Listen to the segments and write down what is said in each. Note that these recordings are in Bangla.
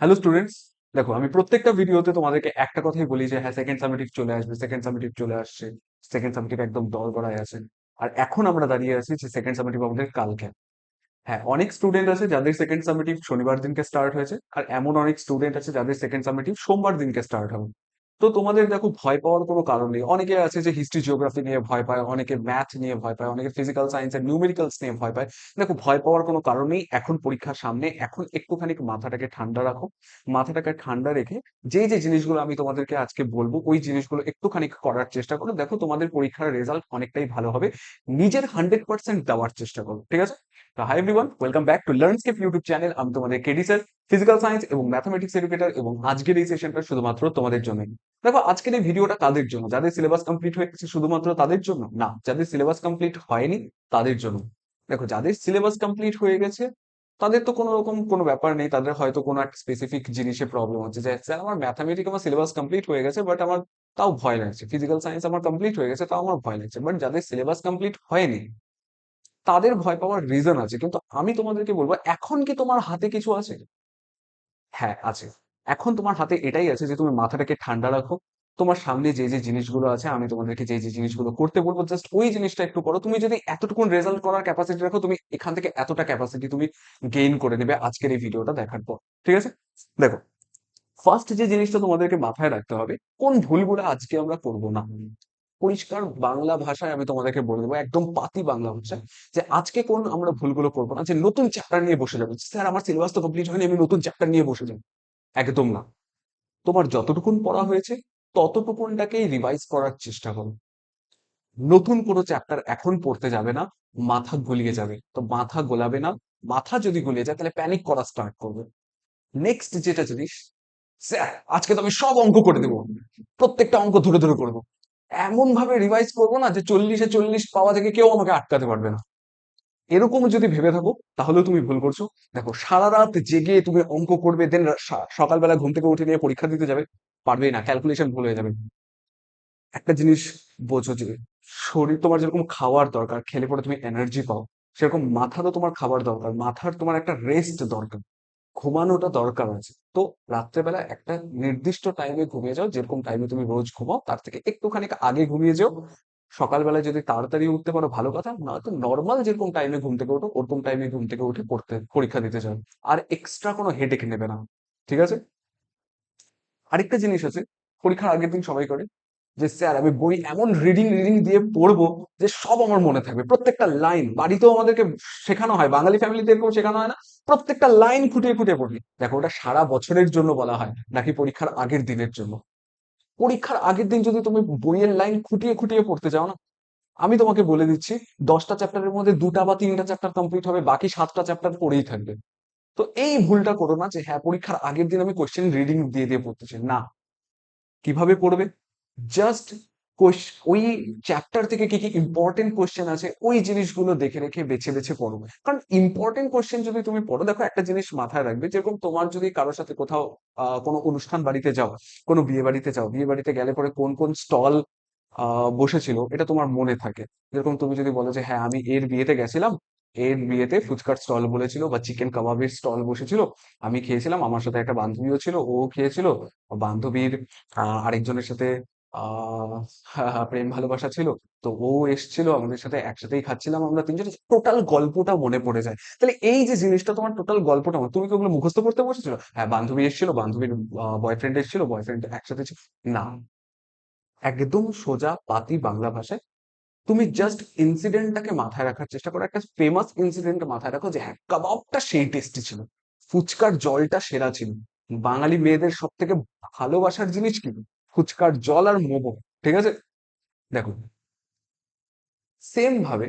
হ্যালো স্টুডেন্টস, দেখো আমি প্রত্যেকটা ভিডিওতে তোমাদেরকে একটা কথাই বলি যে হ্যাঁ সেকেন্ড সামেটিভ চলে আসবে, সেকেন্ড সামেটিভ চলে আসছে, সেকেন্ড সামেটিভ একদম দোরগোড়ায় আছে। আর এখন আমরা দাঁড়িয়ে আছি যে সেকেন্ড সামেটিভ আমাদের কালকে। হ্যাঁ, অনেক স্টুডেন্ট আছে যাদের সেকেন্ড সামেটিভ শনিবার দিনকে স্টার্ট হয়েছে, আর এমন অনেক স্টুডেন্ট আছে যাদের সেকেন্ড সামেটিভ সোমবার দিনকে স্টার্ট হবে। তো তোমাদের দেখো ভয় পাওয়ার কোনো কারণ নেই। অনেকে আছে যে হিস্ট্রি জিওগ্রাফি নিয়ে ভয় পায়, অনেকে ম্যাথ নিয়ে ভয় পায়, অনেকে ফিজিক্যাল সায়েন্স এর নিউমেরিক্যালস নিয়ে ভয় পায়। দেখো ভয় পাওয়ার কোনো কারণ নেই। এখন পরীক্ষার সামনে, এখন একটুখানি মাথাটাকে ঠান্ডা রাখো। মাথাটাকে ঠান্ডা রেখে যে যে জিনিসগুলো আমি তোমাদেরকে আজকে বলবো ওই জিনিসগুলো একটুখানি করার চেষ্টা করো। দেখো তোমাদের পরীক্ষার রেজাল্ট অনেকটাই ভালো হবে। নিজের 100% দেওয়ার চেষ্টা করো, ঠিক আছে? তো hi everyone, welcome back to Learnscape YouTube channel. আমি তোমাদের কেডি স্যার, ফিজিক্যাল সায়েন্স এবং ম্যাথমেটিক্স এডুকেটর, এবং আজকের এই সেশনটা শুধুমাত্র তোমাদের জন্য। দেখো আজকের এই ভিডিওটা কাদের জন্য? যাদের সিলেবাস কমপ্লিট হয়ে গেছে শুধুমাত্র তাদের জন্য না, যাদের সিলেবাস কমপ্লিট হয়নি তাদের জন্য। দেখো যাদের সিলেবাস কমপ্লিট হয়ে গেছে তাদের তো কোনো রকম কোনো ব্যাপার নেই, তাদের হয়তো কোনো একটা স্পেসিফিক জিনিসে প্রবলেম হচ্ছে যে স্যার আমার ম্যাথামেটিক্স আমার সিলেবাস কমপ্লিট হয়ে গেছে বাট আমার তাও ভয় লাগছে, ফিজিক্যাল সায়েন্স আমার কমপ্লিট হয়ে গেছে তাও আমার ভয় লাগছে। বাট যাদের সিলেবাস কমপ্লিট হয়নি তাদের ভয় পাওয়ার রিজন আছে, কিন্তু আমি তোমাদেরকে বলবো এখন কি তোমার হাতে কিছু আছে? হ্যাঁ আছে। এখন তোমার হাতে এটাই আছে যে তুমি মাথাটাকে ঠান্ডা রাখো। তোমার সামনে যে যে জিনিসগুলো আছে আমি তোমাদেরকে যে যে জিনিসগুলো করতে বলবো জাস্ট ওই জিনিসটা একটু করো। তুমি যদি এতটুকুন রেজাল্ট করার ক্যাপাসিটি রাখো, তুমি এখান থেকে এতটা ক্যাপাসিটি তুমি গেইন করে নেবে আজকের এই ভিডিওটা দেখার পর, ঠিক আছে? দেখো, ফার্স্ট যে জিনিসটা তোমাদেরকে মাথায় রাখতে হবে, কোন ভুলগুলো আজকে আমরা করব না। পরিষ্কার বাংলা ভাষায় আমি তোমাদেরকে বলে দেবো, একদম পাতি বাংলা ভাষায়, যে আজকে কোন আমরা ভুলগুলো করবো না। যে নতুন চ্যাপ্টার নিয়ে বসে যাবো, স্যার আমার সিলেবাস তো কমপ্লিট হয়নি আমি নতুন চ্যাপ্টার নিয়ে বসে যাবো, একদম না। তোমার যতটুকুন পড়া হয়েছে ততটুকুনটাকেই রিভাইজ করার চেষ্টা করো। নতুন কোনো চ্যাপ্টার এখন পড়তে যাবে না, মাথা গলিয়ে যাবে। তো মাথা গোলাবে না। মাথা যদি গলিয়ে যায় তাহলে প্যানিক করা স্টার্ট করবে। নেক্সট যেটা জিনিস, স্যার আজকে তো আমি সব অঙ্ক করে দেবো, প্রত্যেকটা অঙ্ক ধরে ধরে করবো। এমন ভাবে রিভাইজ করবো না যে 40-এ 40 পাওয়া থেকে কেউ আমাকে আটকাতে পারবে না। এরকম যদি ভেবে থাকো তাহলেও তুমি ভুল করছো। দেখো সারা রাত জেগে তুমি অঙ্ক করবে, দেন সকালবেলা ঘুম থেকে উঠে নিয়ে পরীক্ষা দিতে যাবে, পারবেই না, ক্যালকুলেশন ভুল হয়ে যাবে। একটা জিনিস বোঝো যে শরীর তোমার যেরকম খাওয়ার দরকার, খেলে পরে তুমি এনার্জি পাও, সেরকম মাথারও তোমার খাবার দরকার, মাথার তোমার একটা রেস্ট দরকার, ঘুমানোটা দরকার আছে। তো রাত্রেবেলা একটা নির্দিষ্ট টাইমে ঘুমিয়ে যাও, যেরকম টাইমে তুমি রোজ ঘুমাও তার থেকে একটুখানি আগে ঘুমিয়ে যাও। সকালবেলায় যদি তাড়াতাড়ি উঠতে পারো ভালো কথা, না তো নর্মাল যেরকম টাইমে ঘুম থেকে ওঠো ওরকম টাইমে ঘুম থেকে উঠে পড়তে পরীক্ষা দিতে যাও। আর এক্সট্রা কোনো হেডেক নেবে না, ঠিক আছে? আরেকটা জিনিস আছে, পরীক্ষার আগের দিন সবাই করে যে স্যার আমি বই এমন রিডিং রিডিং দিয়ে পড়বো যে সব আমার মনে থাকবে, প্রত্যেকটা লাইন। বাড়িতেও আমাদেরকে শেখানো হয়, বাঙালি ফ্যামিলিতে এরকম শেখানো হয় না, প্রত্যেকটা লাইন খুঁটিয়ে খুঁটিয়ে পড়বি। দেখো ওটা সারা বছরের জন্য বলা হয় নাকি পরীক্ষার আগের দিনের জন্য? পরীক্ষার আগের দিন যদি তুমি বইয়ের লাইন খুঁটিয়ে খুঁটিয়ে পড়তে যাও না, আমি তোমাকে বলে দিচ্ছি 10টা চ্যাপ্টারের মধ্যে 2টা বা 3টা চ্যাপ্টার কমপ্লিট হবে, বাকি 7টা চ্যাপ্টার পড়েই থাকবে। তো এই ভুলটা করো না যে হ্যাঁ পরীক্ষার আগের দিন আমি কোশ্চেন রিডিং দিয়ে দিয়ে পড়তেছি না। কিভাবে পড়বে? জাস্ট ওই চ্যাপ্টার থেকে কি কি ইম্পর্টেন্ট কোশ্চেন আছে ওই জিনিসগুলো দেখে রেখে বেছে বেছে পড়ো। কারণ ইম্পর্টেন্ট কোশ্চেন যদি তুমি পড়ো, দেখো একটা জিনিস মাথায় রাখবে, যেরকম তোমার যদি কারোর সাথে কোথাও কোনো অনুষ্ঠান বাড়িতে যাও, কোনো বিয়ে বাড়িতে যাও, বিয়ে বাড়িতে গেলে পরে কোন কোন স্টল বসেছিল এটা তোমার মনে থাকে। যেরকম তুমি যদি বলো যে হ্যাঁ আমি এর বিয়েতে গেছিলাম, এর বিয়েতে ফুচকার স্টল বলেছিল বা চিকেন কাবাবের স্টল বসেছিল, আমি খেয়েছিলাম, আমার সাথে একটা বান্ধবীও ছিল ও খেয়েছিল, বান্ধবীর আরেকজনের সাথে আহ প্রেম ভালোবাসা ছিল, তো ও এসেছিল আমাদের সাথে একসাথেই খাচ্ছিলাম আমরা তিনজন, টোটাল গল্পটা মনে পড়ে যায়। তাহলে এই যে জিনিসটা তোমার টোটাল গল্পটা তুমি কি ওগুলো মুখস্থ করতে বসেছিল? হ্যাঁ বান্ধবী এসেছিল, বান্ধবীর বয়ফ্রেন্ড এসেছিল, বয়ফ্রেন্ড একসাথে ছিল, না। একদম সোজা পাতি বাংলা ভাষায় তুমি জাস্ট ইনসিডেন্টটাকে মাথায় রাখার চেষ্টা করো। একটা ফেমাস ইনসিডেন্ট মাথায় রাখো যে হ্যাঁ কাবাবটা সেই টেস্টি ছিল, ফুচকার জলটা সেরা ছিল। বাঙালি মেয়েদের সব থেকে ভালোবাসার জিনিস কি? ফুচকার জল আর মোমো, ঠিক আছে? দেখো সেম ভাবে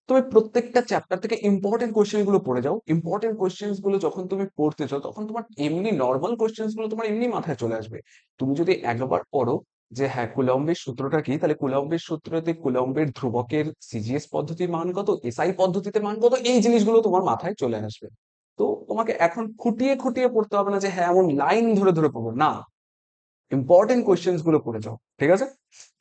তুমি প্রত্যেকটা চ্যাপ্টার থেকে ইম্পর্টেন্ট কোশ্চেন গুলো পড়ে যাও। ইম্পর্টেন্ট কোশ্চেন গুলো যখন তুমি পড়তে চাও তখন তোমার এমনি নর্মাল কোশ্চেন গুলো তোমার এমনি মাথায় চলে আসবে। তুমি যদি একবার পড়ো যে হ্যাঁ কুলম্বের সূত্রটা কি, তাহলে কুলম্বের সূত্রতে কুলম্বের ধ্রুবকের সিজিএস পদ্ধতির মান কত, এসআই পদ্ধতিতে মান কত, এই জিনিসগুলো তোমার মাথায় চলে আসবে। তো তোমাকে এখন খুঁটিয়ে খুঁটিয়ে পড়তে হবে না যে হ্যাঁ এমন লাইন ধরে ধরে পড়বো না, ইম্পর্টেন্ট কোশ্চেন গুলো পড়ে যাও, ঠিক আছে?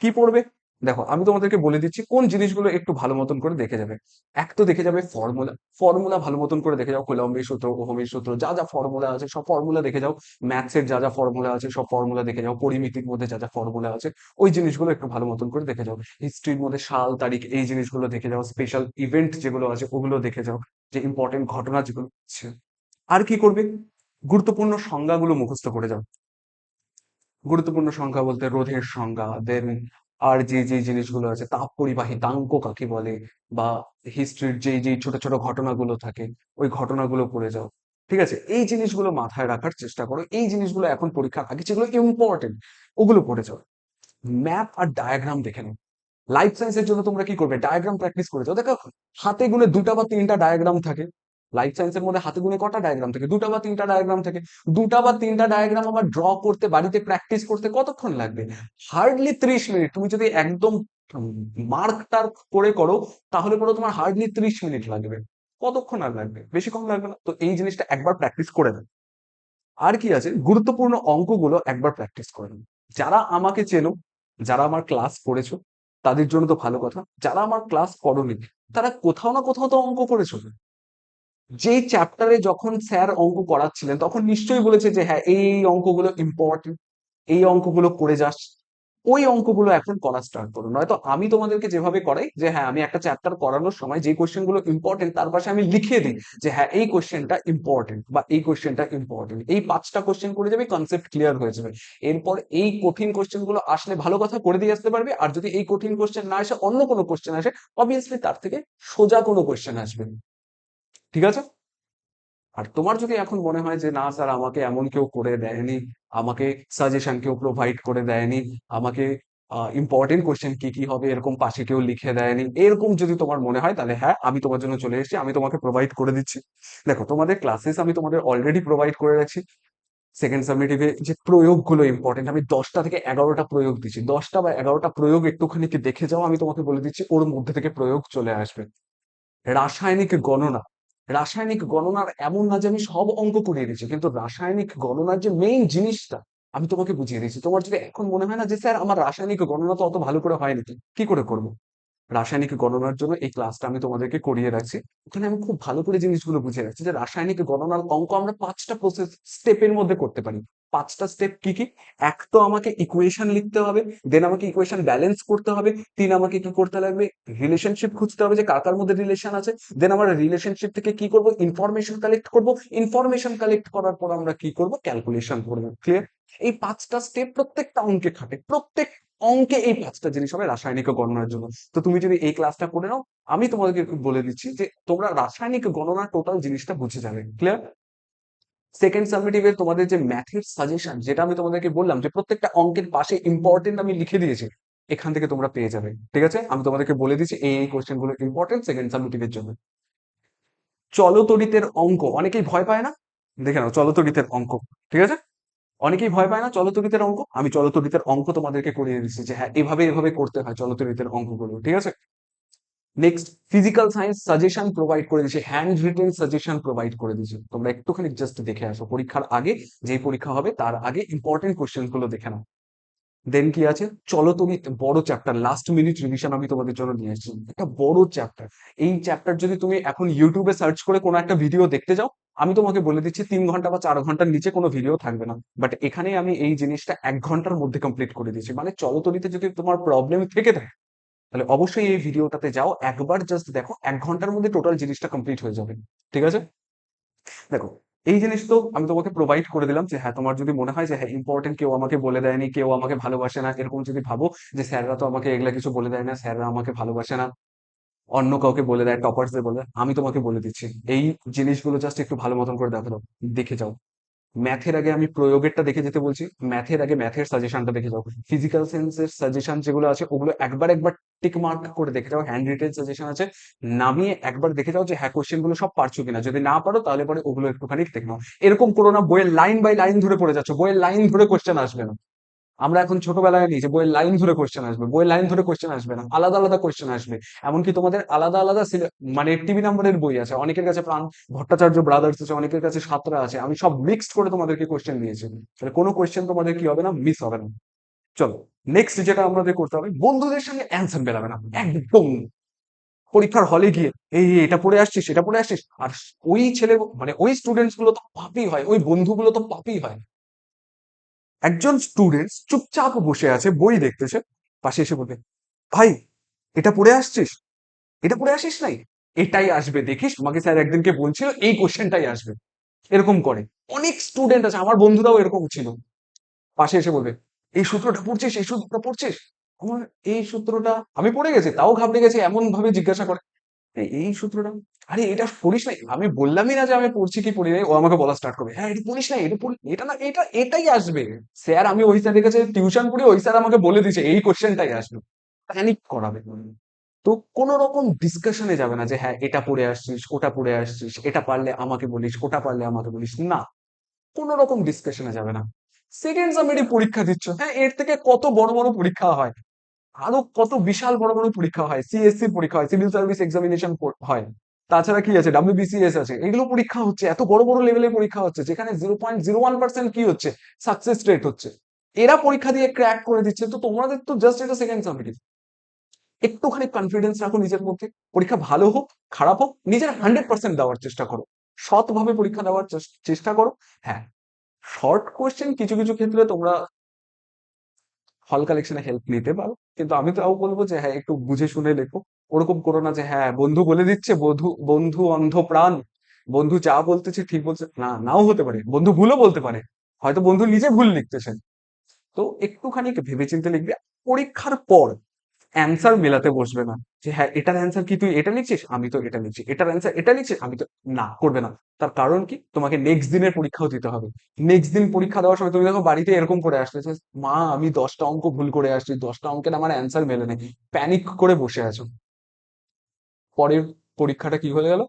কি পড়বে? দেখো আমি তোমাদেরকে বলে দিচ্ছি কোন জিনিসগুলো একটু ভালো মতন করে দেখে যাবে। এক তো দেখে যাবে ফর্মুলা। ফর্মুলা ভালো মতন করে দেখে যাও, কুলম্বের সূত্র, ওহমের সূত্র, যা যা ফর্মুলা আছে সব ফর্মুলা দেখে যাও। ম্যাথসের যা যা ফর্মুলা আছে সব ফর্মুলা দেখে যাও। পরিমিতির মধ্যে যা যা ফর্মুলা আছে ওই জিনিসগুলো একটু ভালো মতন করে দেখে যাও। হিস্ট্রির মধ্যে সাল তারিখ এই জিনিসগুলো দেখে যাও। স্পেশাল ইভেন্ট যেগুলো আছে ওগুলো দেখে যাও, যে ইম্পর্টেন্ট ঘটনা যেগুলো আছে। আর কি করবে, গুরুত্বপূর্ণ সংজ্ঞাগুলো মুখস্থ করে যাও। গুরুত্বপূর্ণ সংখ্যা বলতে রোধের সংজ্ঞা, দেন আর যে যে জিনিসগুলো আছে, তাপ পরিবাহিতাঙ্ক কাকে বলে, বা হিস্ট্রির যে যে ছোট ছোট ঘটনাগুলো থাকে ওই ঘটনাগুলো পড়ে যাও। ঠিক আছে, এই জিনিসগুলো মাথায় রাখার চেষ্টা করো। এই জিনিসগুলো এখন পরীক্ষার আগে যেগুলো ইম্পর্টেন্ট ওগুলো পড়ে যাও। ম্যাপ আর ডায়াগ্রাম দেখে নাও। লাইফ সায়েন্সের জন্য তোমরা কি করবে, ডায়াগ্রাম প্র্যাকটিস করে যাও। দেখো হাতে গুনে দুটা বা তিনটা ডায়াগ্রাম থাকে। লাইফ সায়েন্সের মধ্যে হাতে গুনে কটা ডায়াগ্রাম থাকে, দুটা বা তিনটা ডায়াগ্রাম থাকে। দুটা বা তিনটা ডায়াগ্রাম আবার ড্র করতে বাড়িতে প্র্যাকটিস করতে কতক্ষণ লাগবে? Hardly 30 minute. তুমি যদি একদম মার্ক টার্ক করে করো তাহলে পরে তোমার হার্ডলি 30 মিনিট লাগবে। কতক্ষণ আর লাগবে, বেশি কম লাগবে না। তো এই জিনিসটা একবার প্র্যাকটিস করে নাও। আর কি আছে, গুরুত্বপূর্ণ অঙ্কগুলো একবার প্র্যাকটিস করে নিন। যারা আমাকে চেনো, যারা আমার ক্লাস করেছো তাদের জন্য তো ভালো কথা। যারা আমার ক্লাস করোনি তারা কোথাও না কোথাও তো অঙ্ক করেছো। যেই চ্যাপ্টারে যখন স্যার অঙ্ক করাচ্ছিলেন তখন নিশ্চয়ই বলেছে যে হ্যাঁ এই এই অঙ্কগুলো ইম্পর্টেন্ট, এই অঙ্কগুলো করে যাস। ওই অঙ্কগুলো এখন করা স্টার্ট করো। নয়তো আমি তোমাদেরকে যেভাবে করাই যে হ্যাঁ আমি একটা চ্যাপ্টার করানোর সময় যে কোশ্চেন গুলো ইম্পর্টেন্ট তার পাশে আমি লিখে দিই যে হ্যাঁ এই কোশ্চেনটা ইম্পর্টেন্ট বা এই কোশ্চেনটা ইম্পর্টেন্ট। এই 5টা কোশ্চেন করে যাবে, কনসেপ্ট ক্লিয়ার হয়ে যাবে। এরপর এই কঠিন কোশ্চেন গুলো আসলে ভালো কথা করে দিয়ে আসতে পারবে। আর যদি এই কঠিন কোশ্চেন না আসে, অন্য কোনো কোশ্চেন আসে, অবভিয়াসলি তার থেকে সোজা কোনো কোশ্চেন আসবে। ঠিক আছে। আর তোমার যদি এখন মনে হয় যে না স্যার আমাকে এমন কেউ করে দেয়নি, আমাকে সাজেশন কেউ প্রোভাইড করে দেয়নি, আমাকে ইম্পর্টেন্ট কোশ্চেন কি কি হবে এরকম পাশে কেউ লিখে দেয়নি, এরকম যদি তোমার মনে হয় তাহলে হ্যাঁ আমি তোমার জন্য চলে এসেছি, আমি তোমাকে প্রোভাইড করে দিচ্ছি। দেখো তোমাদের ক্লাসেস আমি তোমাদের অলরেডি প্রোভাইড করে রাখছি। সেকেন্ড সাবমিটিভে যে প্রয়োগগুলো ইম্পর্টেন্ট, আমি 10টা থেকে 11টা প্রয়োগ দিচ্ছি। 10টা বা 11টা প্রয়োগ একটুখানি কি দেখে যাও, আমি তোমাকে বলে দিচ্ছি ওর মধ্যে থেকে প্রয়োগ চলে আসবে। রাসায়নিক গণনা। রাসায়নিক গণনার এমন না যে আমি সব অঙ্ক করিয়ে দিচ্ছি, কিন্তু রাসায়নিক গণনার যে মেইন জিনিসটা আমি তোমাকে বুঝিয়ে দিচ্ছি। তোমার যদি এখন মনে হয় না যে স্যার আমার রাসায়নিক গণনা তো অত ভালো করে হয়নি, কি করে করবো, রাসায়নিক গণনার জন্য এই ক্লাসটা আমি তোমাদেরকে করিয়ে রাখছি। ওখানে আমি খুব ভালো করে জিনিসগুলো বুঝিয়ে রাখছি যে রাসায়নিক গণনার অঙ্ক আমরা 5টা প্রসেস স্টেপের মধ্যে করতে পারি। 5টা স্টেপ কি কি? এক তো আমাকে ইকুয়েশন লিখতে হবে, দেন আমাকে ইকুয়েশন ব্যালেন্স করতে হবে। তিন, আমাকে কি করতে লাগবে, রিলেশনশিপ খুঁজতে হবে যে কার কার মধ্যে রিলেশন আছে। দেন আমরা রিলেশনশিপ থেকে কি করব, ইনফরমেশন কালেক্ট করব। ইনফরমেশন কালেক্ট করার পর আমরা কি করব, ক্যালকুলেশন করব। ক্লিয়ার? এই 5টা স্টেপ প্রত্যেকটা অঙ্কে খাটে, প্রত্যেক অঙ্কে এই 5টা জিনিস হবে রাসায়নিক গণনার জন্য। তো তুমি যদি এই ক্লাসটা করে নাও, আমি তোমাদেরকে বলে দিচ্ছি যে তোমরা রাসায়নিক গণনার টোটাল জিনিসটা বুঝে যাবে। ক্লিয়ার? সেকেন্ড সাবমিটিভে তোমাদের যে ম্যাথের সাজেশন, যেটা আমি তোমাদেরকে বললাম যে প্রত্যেকটা অঙ্কের পাশে ইম্পর্টেন্ট আমি লিখে দিয়েছি, এখান থেকে তোমরা পেয়ে যাবে। ঠিক আছে, আমি তোমাদেরকে বলে দিচ্ছি এই এই কোশ্চেন গুলো ইম্পর্টেন্ট সেকেন্ড সাবমিটিভের জন্য। চলতরিতের অঙ্ক অনেকেই ভয় পায় না, দেখে নাও চলতরিতের অঙ্ক। ঠিক আছে, অনেকেই ভয় পায় না চলতরিতের অঙ্ক, আমি চলতরিতের অঙ্ক তোমাদেরকে করিয়ে দিচ্ছি যে হ্যাঁ এভাবে এভাবে করতে হয় চলতরিতের অঙ্কগুলো। ঠিক আছে। Next, physical science suggestion provide করে দিচ্ছে, হ্যান্ড রিটেন সাজেশন প্রোভাইড করে দিচ্ছে। তোমরা একটুখানি জাস্ট দেখে আসো, পরীক্ষার আগে, যেই পরীক্ষা হবে তার আগে ইম্পর্টেন্ট কোশ্চেন গুলো দেখে নাও। দেন কি আছে, চলো তুমি বড় চ্যাপ্টার লাস্ট মিনিট রিভিশন আমি তোমাদের জন্য নিয়ে এসেছি, একটা বড় চ্যাপ্টার। এই চ্যাপ্টার যদি তুমি এখন ইউটিউবে সার্চ করে কোনো একটা ভিডিও দেখতে যাও, আমি তোমাকে বলে দিচ্ছি 3 ঘন্টা বা 4 ঘন্টার নিচে কোনো ভিডিও থাকবে না। বাট এখানে আমি এই জিনিসটা 1 ঘন্টার মধ্যে কমপ্লিট করে দিয়েছি। মানে চলতরিতে যদি তোমার প্রবলেম থেকে থাকে তাহলে অবশ্যই এই ভিডিওটাতে যাও, একবার জাস্ট দেখো, 1 ঘন্টার মধ্যে টোটাল জিনিসটা কমপ্লিট হয়ে যাবে। ঠিক আছে। দেখো এই জিনিস তো আমি তোমাকে প্রোভাইড করে দিলাম যে হ্যাঁ তোমার যদি মনে হয় যে হ্যাঁ ইম্পর্টেন্ট কেউ আমাকে বলে দেয়নি, কেউ আমাকে ভালোবাসে না, এরকম যদি ভাবো যে স্যাররা তো আমাকে এগুলা কিছু বলে দেয় না, স্যাররা আমাকে ভালোবাসে না, অন্য কাউকে বলে দেয়, টপার্সদের বলে দেয়, আমি তোমাকে বলে দিচ্ছি এই জিনিসগুলো জাস্ট একটু ভালো মতন করে দেখো, দেখে যাও। ম্যাথের আগে আমি প্রয়োগেরটা দেখে যেতে বলছি, ম্যাথের আগে ম্যাথের সাজেশনটা দেখে যাও। ফিজিক্যাল সায়েন্সের সাজেশন যেগুলো আছে ওগুলো একবার একবার টিক মার্ক করে দেখে যাও। হ্যান্ড রিটেন সাজেশন আছে, নামিয়ে একবার দেখে যাও যে হ্যাঁ কোশ্চেন গুলো সব পারছো কিনা। যদি না পারো তাহলে পরে ওগুলো একটুখানি দেখে নাও। এরকম করো না বইয়ের লাইন বাই লাইন ধরে পড়ে যাচ্ছ, বইয়ের লাইন ধরে কোশ্চেন আসবে না। আমরা এখন ছোটবেলায় নিই যে বইয়ের লাইন ধরে কোশ্চেন আসবে, বইয়ের লাইন ধরে কোশ্চেন আসবে না, আলাদা আলাদা কোশ্চেন আসবে। এমনকি তোমাদের আলাদা আলাদা মানে টিভি নাম্বারের বই আছে, অনেকের কাছে প্রাণ ভট্টাচার্য ব্রাদার্স আছে, অনেকের কাছে সাতরা আছে, আমি সব মিক্সড করে তোমাদেরকে কোশ্চেন দিয়েছি। তাহলে কোনো কোশ্চেন তোমাদের কি হবে না, মিস হবে না। চলো, নেক্সট যেটা আমাদের করতে হবে, বন্ধুদের সঙ্গে অ্যান্সার মেলাবে না একদম। পরীক্ষার হলে গিয়ে এটা পড়ে আসছিস, এটা পড়ে আসছিস, আর ওই ছেলে মানে ওই স্টুডেন্টস গুলো তো পাপই হয়, ওই বন্ধুগুলো তো পাপই হয়। একজন স্টুডেন্ট চুপচাপ বসে আছে, বই দেখতেছে, পাশে এসে বলবে, ভাই এটা পড়ে আসছিস, এটা পড়ে আসিস নাই, এটাই আসবে দেখিস, তোমাকে স্যার একদিনকে বলছিল এই কোশ্চেনটাই আসবে। এরকম করে অনেক স্টুডেন্ট আছে, আমার বন্ধুরাও এরকম ছিল। পাশে এসে বলবে, এই সূত্রটা পড়ছিস, এই সূত্রটা পড়ছিস। আমার এই সূত্রটা আমি পড়ে গেছি, তাও ঘাবড়ে গেছে, এমন ভাবে জিজ্ঞাসা করে, এই সূত্রটা, আরে এটা পড়িস নাই, আমি বললামই না যে আমি পড়ছি কি পড়ি নাই, ও আমাকে বলা স্টার্ট করবে, হ্যাঁ এটা পড়িস নাই, এটা পড়ি, এটা না, এটা এটাই আসবে। স্যার, আমি ওই স্যারের কাছে টিউশন পড়ি, ওই স্যার আমাকে বলে দিয়েছে এই কোশ্চেনটাই আসবে। প্যানিক করাবে। তো কোন রকম ডিসকাশনে যাবে না যে হ্যাঁ এটা পড়ে আসছিস, ওটা পড়ে আসছিস, এটা পারলে আমাকে বলিস, ওটা পারলে আমাকে বলিস না। কোন রকম ডিসকাশনে যাবে না। সেকেন্ড সামিটে পরীক্ষা দিচ্ছ, হ্যাঁ এর থেকে কত বড় বড় পরীক্ষা হয়, আরো কত বিশাল বড় বড় পরীক্ষা হয়, সিএসসি পরীক্ষা হয়, সিভিল সার্ভিস এক্সামিনেশন হয়, তাছাড়া কি আছে, ডাব্লিউবিসিএস আছে, এগুলো পরীক্ষা হচ্ছে, এত বড় বড় লেভেলের পরীক্ষা হচ্ছে, যেখানে 0.01% কি হচ্ছে, সাকসেস রেট হচ্ছে। এরা পরীক্ষা দিয়ে ক্র্যাক করে দিচ্ছে, তো তোমাদের তো জাস্ট এটা সেকেন্ড সামিট। একটুখানি কনফিডেন্স রাখো নিজের মধ্যে, পরীক্ষা ভালো হোক খারাপ হোক, নিজের 100% দেওয়ার চেষ্টা করো, সৎভাবে পরীক্ষা দেওয়ার চেষ্টা করো। হ্যাঁ, শর্ট কোয়েশ্চেন কিছু কিছু ক্ষেত্রে তোমরা হল কালেকশনে হেল্প নিতে পারো, কিন্তু আমি তাও বলবো যে হ্যাঁ একটু বুঝে শুনে লেখো। ওরকম করো না যে হ্যাঁ বন্ধু বলে দিচ্ছে, বন্ধু বন্ধু অন্ধ প্রাণ, বন্ধু যা বলতেছে ঠিক বলছে, না নাও হতে পারে, বন্ধু ভুলও বলতে পারে, হয়তো বন্ধু নিজে ভুল লিখতেছেন। তো একটুখানি ভেবেচিন্তে লিখবে। পরীক্ষার পর অ্যান্সার মেলাতে বসবে না, যে হ্যাঁ এটার অ্যান্সার কি তুই এটা লিখছিস, আমি তো এটা লিখছি, এটার অ্যান্সার এটা লিখছিস, আমি তো, না করবে না। তার কারণ কি, তোমাকে নেক্সট দিনের পরীক্ষাও দিতে হবে। নেক্সট দিন পরীক্ষা দেওয়ার সময় তুমি দেখো বাড়িতে এরকম করে আসলে যে, মা আমি 10টা অঙ্ক ভুল করে আসছি, 10টা অঙ্কের আমার অ্যান্সার মেলে নেই, প্যানিক করে বসে আছো। পরের পরীক্ষাটা কি হয়ে গেল,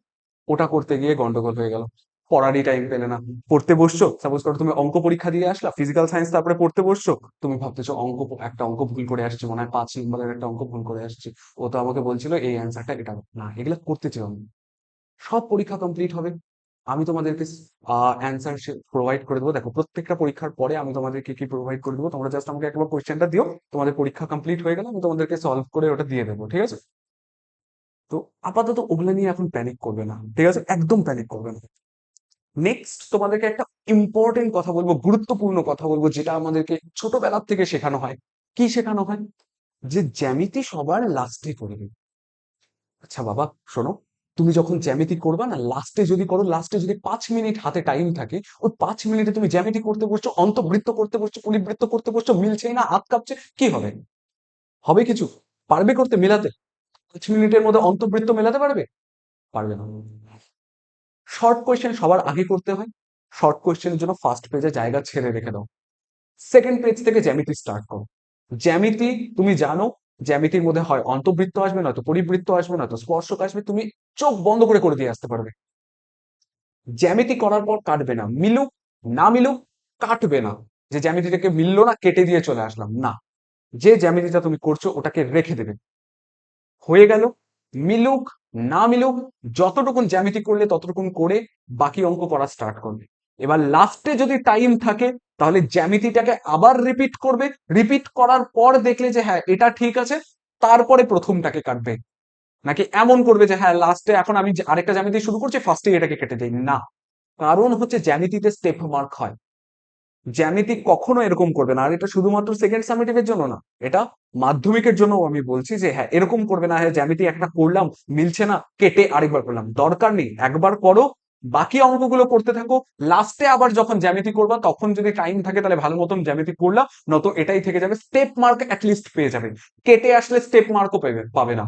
ওটা করতে গিয়ে গন্ডগোল হয়ে গেল, পড়ারই টাইম পেলে না। পড়তে বসছো, সাপোজ করো তুমি অঙ্ক পরীক্ষা দিয়ে আসলা, ফিজিক্যাল সায়েন্স, তারপরে পড়তে বসছো, তুমি ভাবতেছো একটা অঙ্ক ভুল করে আসছে, মনে হয় 5 নম্বরের একটা অঙ্ক ভুল করে আসছে, ও তো আমাকে বলছিল এই অ্যান্সারটা এটা না, এগুলো করতে চাও আমি। সব পরীক্ষা কমপ্লিট হবে, আমি তোমাদেরকে অ্যান্সার প্রোভাইড করে দেবো। দেখো প্রত্যেকটা পরীক্ষার পরে আমি তোমাদেরকে কি প্রোভাইড করে দেবো, তোমরা জাস্ট আমাকে একবার কোয়েশ্চেনটা দিও, তোমাদের পরীক্ষা কমপ্লিট হয়ে গেলে আমি তোমাদেরকে সলভ করে ওটা দিয়ে দেবো, ঠিক আছে? তো আপাতত ওগুলো নিয়ে এখন প্যানিক করবে না, ঠিক আছে, একদম প্যানিক করবে না। নেক্সট তোমাদেরকে একটা ইম্পর্টেন্ট কথা বলবো, গুরুত্বপূর্ণ কথা বলবো, যেটা আমাদেরকে ছোটবেলার থেকে শেখানো হয়। কি শেখানো হয়, যে জ্যামিতি সবার লাস্টে করবে। আচ্ছা বাবা, শোনো, তুমি যখন জ্যামিতি করবা না, লাস্টে যদি করো, লাস্টে যদি 5 মিনিট হাতে টাইম থাকে, ওই 5 মিনিটে তুমি জ্যামিতি করতে বসছো, অন্তবৃত্ত করতে বসছো, পরিবৃত্ত করতে বসছো, মিলছেই না, হাত কাঁপছে, কি হবে? হবে কিছু? পারবে করতে মেলাতে? 5 মিনিটের মধ্যে অন্তবৃত্ত মেলাতে পারবে? পারবে না। শর্ট কোয়েশ্চেন সবার আগে করতে হয়, শর্ট কোয়েশ্চেনের জন্য ফার্স্ট পেজে জায়গা ছেড়ে রেখে দাও, সেকেন্ড পেজ থেকে জ্যামিতি স্টার্ট করো। জ্যামিতি তুমি জানো, জ্যামিতির মধ্যে হয় অন্তবৃত্ত আসবে, নয়তো পরিবৃত্ত আসবে, নয়তো স্পর্শক আসবে, তুমি চোখ বন্ধ করে করে দিয়ে আসতে পারবে। জ্যামিতি করার পর কাটবে না, মিলুক না মিলুক, কাটবে না, যে জ্যামিতিটাকে মিললো না কেটে দিয়ে চলে আসলাম না, যে জ্যামিতিটা তুমি করছো ওটাকে রেখে দেবে। হয়ে গেল, মিলুক না মিলুক, যতটুকুন জ্যামিতি করলে ততটুকুন করে বাকি অঙ্ক করা স্টার্ট করবে। এবার লাস্টে যদি টাইম থাকে, তাহলে জ্যামিতিটাকে আবার রিপিট করবে, রিপিট করার পর দেখলে যে হ্যাঁ এটা ঠিক আছে, তারপরে প্রথমটাকে কাটবে। নাকি এমন করবে যে হ্যাঁ লাস্টে এখন আমি আরেকটা জ্যামিতি শুরু করছি, ফার্স্টে এটাকে কেটে দেই না। কারণ হচ্ছে জ্যামিতিতে স্টেপ মার্ক হয়, জ্যামিতি কখনো এরকম করবে না। আর এটা শুধুমাত্র সেকেন্ড সামেটিভের জন্য না, এটা মাধ্যমিকের জন্য আমি বলছি যে হ্যাঁ এরকম করবে না, হ্যাঁ জ্যামিতি একটা করলাম মিলছে না, কেটে আরেকবার করলাম, দরকার নেই, একবার করো, বাকি অঙ্কগুলো করতে থাকো, লাস্টে আবার যখন জ্যামিতি করবা তখন যদি টাইম থাকে তাহলে ভালো মতন জ্যামিতি করলাম, নত এটাই থেকে যাবে, স্টেপ মার্ক অ্যাটলিস্ট পেয়ে যাবে। কেটে আসলে স্টেপ মার্কও পাবে না।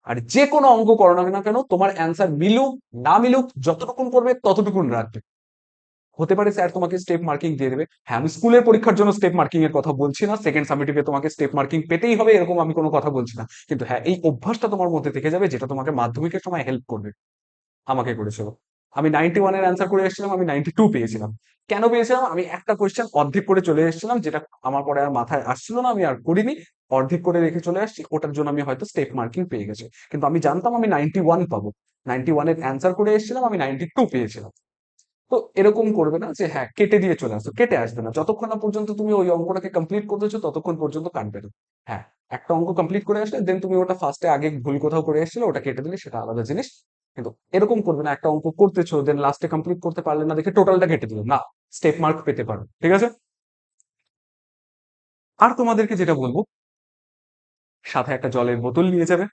আর যে কোনো অঙ্ক করো না কেন, তোমার অ্যান্সার মিলুক না মিলুক, যতটুকুন করবে ততটুকুন রাখবে। হতে পারে স্যার তোমাকে স্টেপ মার্কিং দিয়ে দেবে, হ্যাঁ আমি স্কুলের পরীক্ষার জন্য স্টেপ মার্কিং এর কথা বলছি না, সেকেন্ড সামেটিভে তোমাকে স্টেপ মার্কিং পেতেই হবে এরকম আমি কোনো কথা বলছি না, কিন্তু হ্যাঁ এই অভ্যাসটা তোমার মধ্যে থেকে যাবে, যেটা তোমাকে মাধ্যমিকের সময় হেল্প করবে। আমাকে করেছিল, আমি 91-এর অ্যান্সার করে এসেছিলাম, আমি 92 পেয়েছিলাম। কেন পেয়েছিলাম, আমি একটা কোয়েশ্চেন অর্ধেক করে চলে এসেছিলাম, যেটা আমার পরে আর মাথায় আসছিল না, আমি আর করিনি, অর্ধেক করে রেখে চলে আসছি, ওটার জন্য আমি হয়তো স্টেপ মার্কিং পেয়ে গেছি, কিন্তু আমি জানতাম আমি 91 পাবো, 91-এর অ্যান্সার করে এসেছিলাম, আমি 92 পেয়েছিলাম। তো এরকম করবে না যে হ্যাঁ কেটে দিয়ে চলে আসো, কেটে আসবে না। যতক্ষণ না পর্যন্ত তুমি ওই অঙ্কটাকে কমপ্লিট করতেছো ততক্ষণ পর্যন্ত কাটবে না। হ্যাঁ, একটা অঙ্ক কমপ্লিট করে আসলে দেন তুমি ওটা ফার্স্টে আগে ভুল কোথাও করে এসেছিলে ওটা কেটে দিলে সেটা আলাদা জিনিস। কিন্তু এরকম করবে না, একটা অঙ্ক করতেছো দেন লাস্টে কমপ্লিট করতে পারলে না দেখে টোটালটা কেটে দিল না, স্টেপ মার্ক পেতে পারো, ঠিক আছে? আর তোমাদেরকে যেটা বলবো, সাথে একটা জলের বোতল নিয়ে যাবে।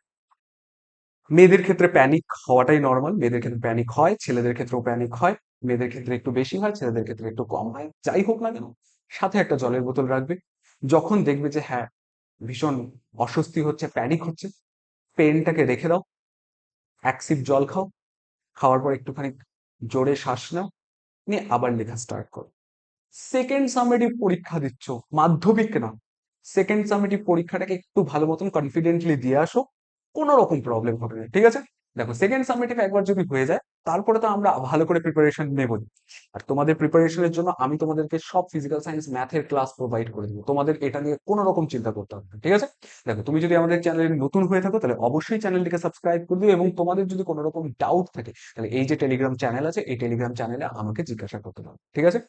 মেয়েদের ক্ষেত্রে প্যানিক হওয়াটাই নর্মাল, মেয়েদের ক্ষেত্রে প্যানিক হয়, ছেলেদের ক্ষেত্রেও প্যানিক হয়। মেয়েদের ক্ষেত্রে একটু বেশি হয়, ছেলেদের ক্ষেত্রে একটু কম হয়, যাই হোক না কেন সাথে একটা জলের বোতল রাখবে। যখন দেখবে যে হ্যাঁ ভীষণ অস্বস্তি হচ্ছে, প্যানিক হচ্ছে, পেনটাকে রেখে দাও, এক সিপ জল খাও, খাওয়ার পর একটুখানি জোরে শ্বাস নাও, নিয়ে আবার লেখা স্টার্ট করো। সেকেন্ড সামেটিভ পরীক্ষা দিচ্ছ, মাধ্যমিক না, সেকেন্ড সামেটিভ পরীক্ষাটাকে একটু ভালো মতন কনফিডেন্টলি দিয়ে আসো, কোনো রকম প্রবলেম হবে না, ঠিক আছে? দেখো সেকেন্ড সামেটিভ একবার যদি হয়ে যায় তারপরে তো আমরা ভালো করে প্রিপারেশন নেবই। আর তোমাদের প্রিপারেশনের জন্য আমি তোমাদেরকে সব ফিজিক্যাল সায়েন্স ম্যাথের ক্লাস প্রোভাইড করে দেবো, তোমাদের এটা নিয়ে কোনো রকম চিন্তা করতে হবে না, ঠিক আছে? দেখো তুমি যদি আমাদের চ্যানেলে নতুন হয়ে থাকো তাহলে অবশ্যই চ্যানেলটিকে সাবস্ক্রাইব করে দিও, এবং তোমাদের যদি কোনো রকম ডাউট থাকে তাহলে এই যে টেলিগ্রাম চ্যানেল আছে এই টেলিগ্রাম চ্যানেলে আমাকে জিজ্ঞাসা করতে পারো, ঠিক আছে?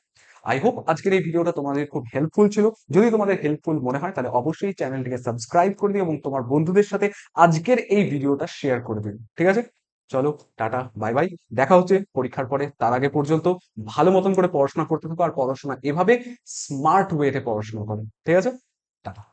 আই হোপ আজকের এই ভিডিওটা তোমাদের খুব হেল্পফুল ছিল। যদি তোমাদের হেল্পফুল মনে হয় তাহলে অবশ্যই চ্যানেলটিকে সাবস্ক্রাইব করে দিও এবং তোমার বন্ধুদের সাথে আজকের এই ভিডিওটা শেয়ার করে দিও, ঠিক আছে? চলো, টাটা, বাই বাই। দেখা হচ্ছে পরীক্ষার পরে, তার আগে পর্যন্ত ভালো মতন করে পড়াশোনা করতে থাকো, আর পড়াশোনা এভাবে স্মার্ট ওয়েতে পড়াশোনা করো, ঠিক আছে? টাটা।